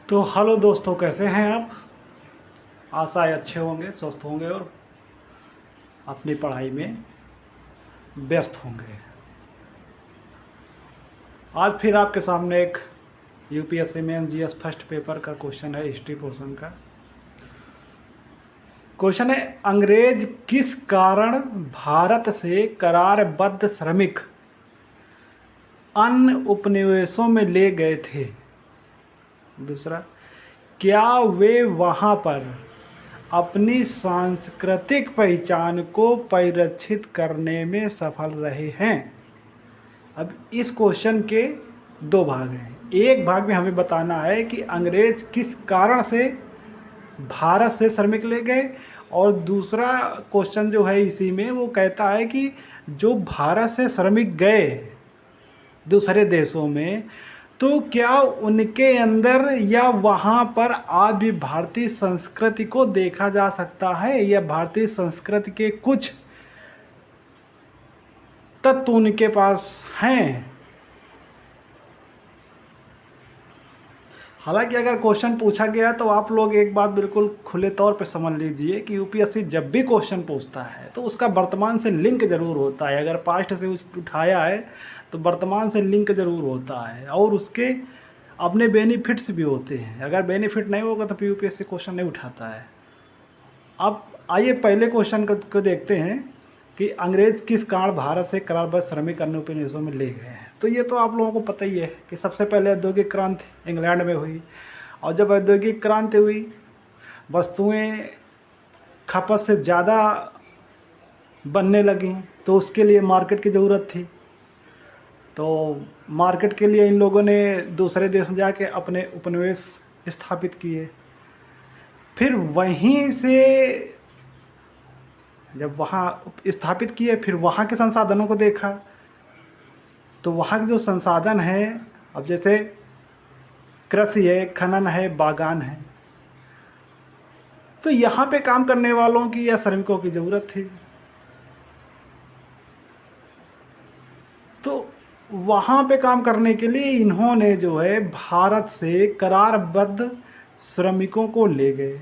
तो हेलो दोस्तों, कैसे हैं आप। आशा है अच्छे होंगे, स्वस्थ होंगे और अपनी पढ़ाई में व्यस्त होंगे। आज फिर आपके सामने एक UPSC mains GS first paper का क्वेश्चन है, हिस्ट्री पोर्शन का। क्वेश्चन है, अंग्रेज किस कारण भारत से करारबद्ध श्रमिक अन्य उपनिवेशों में ले गए थे। दूसरा, क्या वे वहाँ पर अपनी सांस्कृतिक पहचान को परिरक्षित करने में सफल रहे हैं। अब इस क्वेश्चन के दो भाग हैं। एक भाग में हमें बताना है कि अंग्रेज किस कारण से भारत से श्रमिक ले गए, और दूसरा क्वेश्चन जो है इसी में वो कहता है कि जो भारत से श्रमिक गए दूसरे देशों में, तो क्या उनके अंदर या वहाँ पर आज भी भारतीय संस्कृति को देखा जा सकता है, या भारतीय संस्कृति के कुछ तत्व उनके पास हैं। हालांकि अगर क्वेश्चन पूछा गया तो आप लोग एक बात बिल्कुल खुले तौर पे समझ लीजिए कि यूपीएससी जब भी क्वेश्चन पूछता है तो उसका वर्तमान से लिंक जरूर होता है। अगर पास्ट से उठाया है तो वर्तमान से लिंक जरूर होता है, और उसके अपने बेनिफिट्स भी होते हैं। अगर बेनिफिट नहीं होगा तो यूपीएससी क्वेश्चन नहीं उठाता है। अब आइए पहले क्वेश्चन को देखते हैं कि अंग्रेज किस कारण भारत से करारबद्ध श्रमिक अन्य उपनिवेशों में ले गए हैं। तो ये तो आप लोगों को पता ही है कि सबसे पहले औद्योगिक क्रांति इंग्लैंड में हुई, और जब औद्योगिक क्रांति हुई, वस्तुएं खपत से ज़्यादा बनने लगी, तो उसके लिए मार्केट की ज़रूरत थी। तो मार्केट के लिए इन लोगों ने दूसरे देश में जाके अपने उपनिवेश स्थापित किए। फिर वहीं से जब वहाँ स्थापित किए, फिर वहाँ के संसाधनों को देखा, तो वहाँ के जो संसाधन है, अब जैसे कृषि है, खनन है, बागान है, तो यहाँ पे काम करने वालों की या श्रमिकों की ज़रूरत थी। तो वहाँ पे काम करने के लिए इन्होंने जो है भारत से करारबद्ध श्रमिकों को ले गए,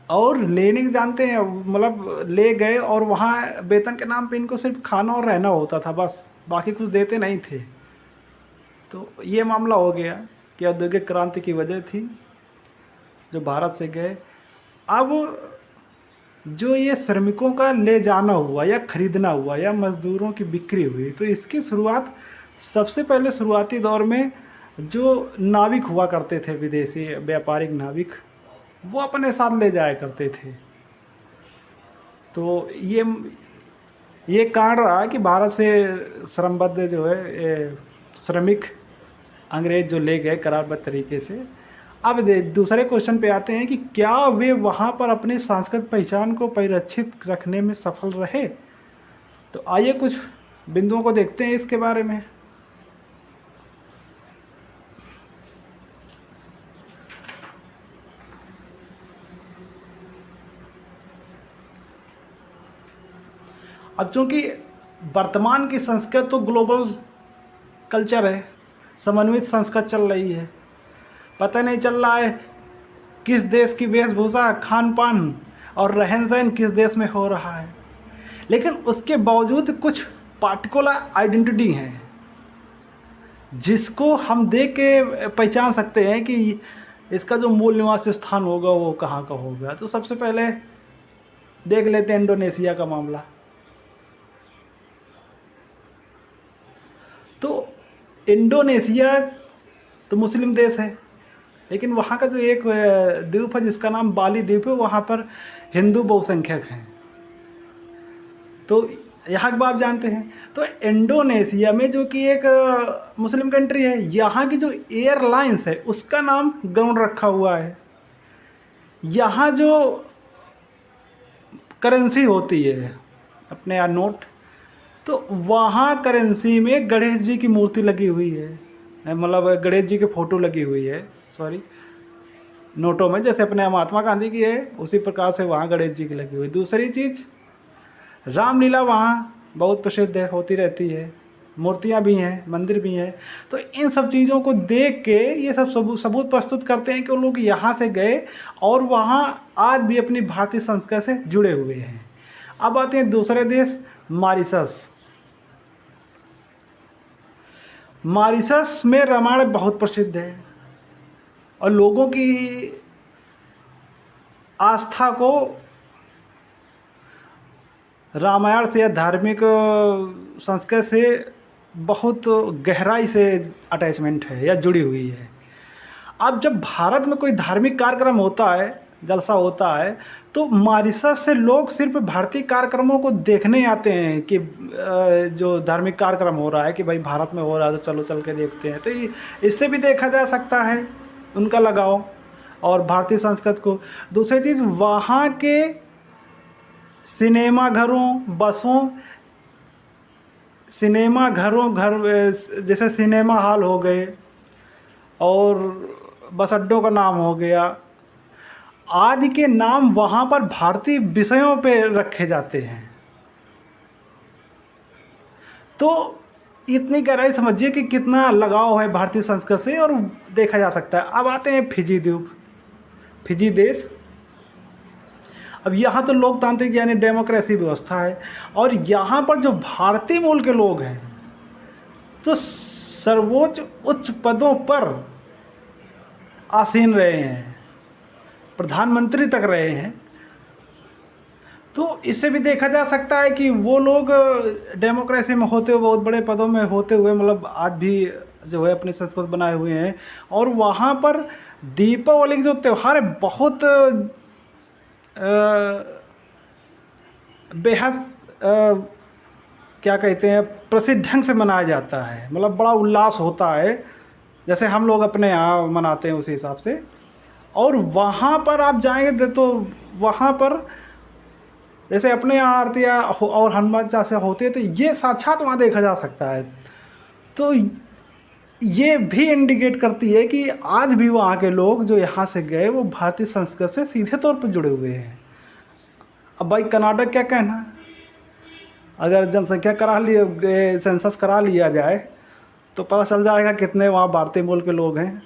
और लेने के जानते हैं मतलब ले गए, और वहाँ वेतन के नाम पे इनको सिर्फ खाना और रहना होता था, बस बाकी कुछ देते नहीं थे। तो ये मामला हो गया कि औद्योगिक क्रांति की वजह थी जो भारत से गए। अब जो ये श्रमिकों का ले जाना हुआ या खरीदना हुआ या मजदूरों की बिक्री हुई, तो इसकी शुरुआत सबसे पहले शुरुआती दौर में जो नाविक हुआ करते थे, विदेशी व्यापारिक नाविक, वो अपने साथ ले जाया करते थे। तो ये कारण रहा कि भारत से श्रमबद्ध जो है श्रमिक अंग्रेज जो ले गए करारबद्ध तरीके से। अब दूसरे क्वेश्चन पे आते हैं कि क्या वे वहाँ पर अपनी सांस्कृतिक पहचान को परिरक्षित रखने में सफल रहे। तो आइए कुछ बिंदुओं को देखते हैं इसके बारे में। अब चूंकि वर्तमान की संस्कृत तो ग्लोबल कल्चर है, समन्वित संस्कृत चल रही है, पता नहीं चल रहा है किस देश की वेशभूषा, खान पान और रहन सहन किस देश में हो रहा है, लेकिन उसके बावजूद कुछ पार्टिकुलर आइडेंटिटी हैं जिसको हम देख के पहचान सकते हैं कि इसका जो मूल निवास स्थान होगा वो कहाँ का होगा। तो सबसे पहले देख लेते हैं इंडोनेशिया का मामला। तो इंडोनेशिया तो मुस्लिम देश है, लेकिन वहाँ का जो एक द्वीप है जिसका नाम बाली द्वीप है, वहाँ पर हिंदू बहुसंख्यक हैं। तो यहाँ की आप जानते हैं। तो इंडोनेशिया में जो कि एक मुस्लिम कंट्री है, यहाँ की जो एयरलाइंस है उसका नाम गरुड़ रखा हुआ है। यहाँ जो करेंसी होती है अपने यहाँ नोट, तो वहाँ करेंसी में गणेश जी की मूर्ति लगी हुई है, मतलब गणेश जी की फ़ोटो लगी हुई है, सॉरी, नोटों में। जैसे अपने महात्मा गांधी की है उसी प्रकार से वहाँ गणेश जी की लगी हुई। दूसरी चीज़, रामलीला वहाँ बहुत प्रसिद्ध है, होती रहती है, मूर्तियाँ भी हैं, मंदिर भी हैं। तो इन सब चीज़ों को देख के ये सब सबूत प्रस्तुत करते हैं कि वो लोग यहाँ से गए और वहाँ आज भी अपनी भारतीय संस्कृति से जुड़े हुए हैं। अब आते हैं दूसरे देश, मॉरिशस। मॉरिशस में रामायण बहुत प्रसिद्ध है और लोगों की आस्था को रामायण से या धार्मिक संस्कृति से बहुत गहराई से अटैचमेंट है या जुड़ी हुई है। अब जब भारत में कोई धार्मिक कार्यक्रम होता है, जलसा होता है, तो मॉरिशस से लोग सिर्फ भारतीय कार्यक्रमों को देखने आते हैं कि जो धार्मिक कार्यक्रम हो रहा है कि भाई भारत में हो रहा है तो चलो चल के देखते हैं। तो इससे भी देखा जा सकता है उनका लगाव और भारतीय संस्कृति को। दूसरी चीज़, वहाँ के सिनेमा घरों, बसों, सिनेमा घरों, जैसे सिनेमा हॉल हो गए और बस अड्डों का नाम हो गया, आदि के नाम वहाँ पर भारतीय विषयों पे रखे जाते हैं। तो इतनी गहराई समझिए कि कितना लगाव है भारतीय संस्कृति से और देखा जा सकता है। अब आते हैं फिजी द्वीप, फिजी देश। अब यहाँ तो लोकतांत्रिक यानी डेमोक्रेसी व्यवस्था है और यहाँ पर जो भारतीय मूल के लोग हैं तो सर्वोच्च उच्च पदों पर आसीन रहे हैं, प्रधानमंत्री तक रहे हैं। तो इससे भी देखा जा सकता है कि वो लोग डेमोक्रेसी में होते हुए, बहुत बड़े पदों में होते हुए, मतलब आज भी जो है अपनी संस्कृति बनाए हुए हैं। और वहाँ पर दीपावली के जो त्यौहार है बहुत बेहद क्या कहते हैं, प्रसिद्ध ढंग से मनाया जाता है। मतलब बड़ा उल्लास होता है जैसे हम लोग अपने यहाँ मनाते हैं उसी हिसाब से। और वहाँ पर आप जाएंगे तो वहाँ पर जैसे अपने यहाँ आरतियाँ और हनुमान चालीसा होती है तो ये साक्षात वहाँ देखा जा सकता है। तो ये भी इंडिकेट करती है कि आज भी वहाँ के लोग जो यहाँ से गए वो भारतीय संस्कृति से सीधे तौर पर जुड़े हुए हैं। अब भाई कनाडा क्या कहना, अगर जनसंख्या सेंसस करा लिया जाए तो पता चल जाएगा कितने वहाँ भारतीय मूल के लोग हैं।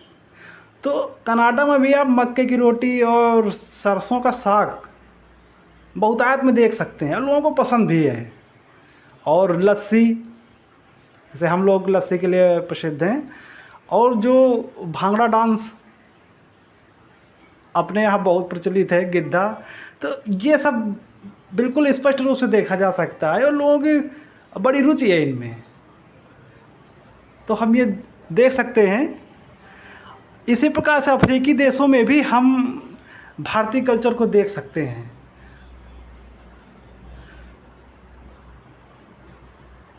तो कनाडा में भी आप मक्के की रोटी और सरसों का साग बहुतायत में देख सकते हैं और लोगों को पसंद भी है। और लस्सी, जैसे हम लोग लस्सी के लिए प्रसिद्ध हैं। और जो भांगड़ा डांस अपने यहाँ बहुत प्रचलित है, गिद्धा। तो ये सब बिल्कुल स्पष्ट रूप से देखा जा सकता है और लोगों की बड़ी रुचि है इनमें। तो हम ये देख सकते हैं। इसी प्रकार से अफ्रीकी देशों में भी हम भारतीय कल्चर को देख सकते हैं।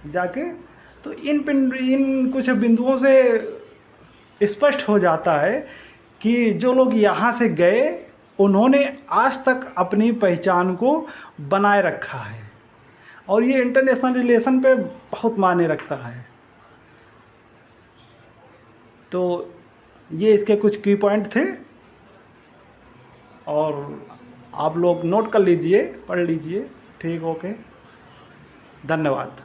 जाके तो इन कुछ बिंदुओं से स्पष्ट हो जाता है कि जो लोग यहाँ से गए उन्होंने आज तक अपनी पहचान को बनाए रखा है और ये इंटरनेशनल रिलेशन पे बहुत मायने रखता है। तो ये इसके कुछ की पॉइंट थे और आप लोग नोट कर लीजिए, पढ़ लीजिए। ठीक, ओके, धन्यवाद।